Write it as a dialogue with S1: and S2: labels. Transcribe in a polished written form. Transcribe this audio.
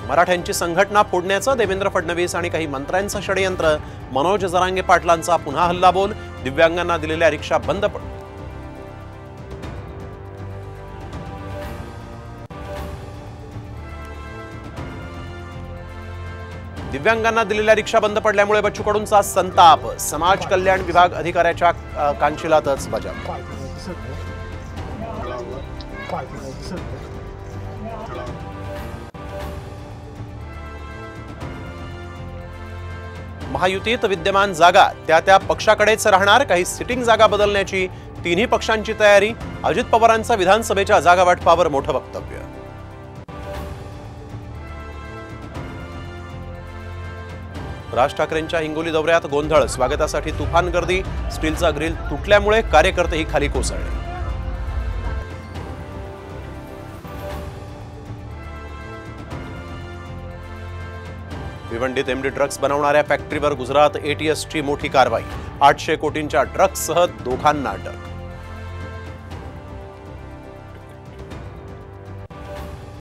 S1: मराठ्यांची संघटना फोडण्याचं देवेंद्र फडणवीस आणि काही मंत्र्यांचं षडयंत्र, मनोज जरांगे पाटलांचा पुन्हा हल्लाबोल, दिव्यांगांना दिलेल्या रिक्षा बंद दिव्यांगांना दिलेल्या रिक्षा बंद पडल्यामुळे बच्चू कडूंचा संताप, समाज कल्याण विभाग अधिकाऱ्याच्या कानशिलातच बजाव। महायुतीत विद्यमान जागा त्या पक्षाकडेच राहणार, काही सिटिंग जागा बदलण्याची तिन्ही पक्षांची तयारी, अजित पवारांचा विधानसभेच्या जागा वाटपावर मोठं वक्तव्य। राज ठाकरेंच्या हिंगोली दौऱ्यात गोंधळ, स्वागतासाठी तुफान गर्दी, स्टीलचा ग्रिल तुटल्यामुळे कार्यकर्तेही खाली कोसळले। भिवंडीत एमडी ड्रग्ज बनवणाऱ्या फॅक्टरीवर गुजरात एटीएसची मोठी कारवाई, 800 कोटींच्या ड्रग्जसह दोघांना अटक।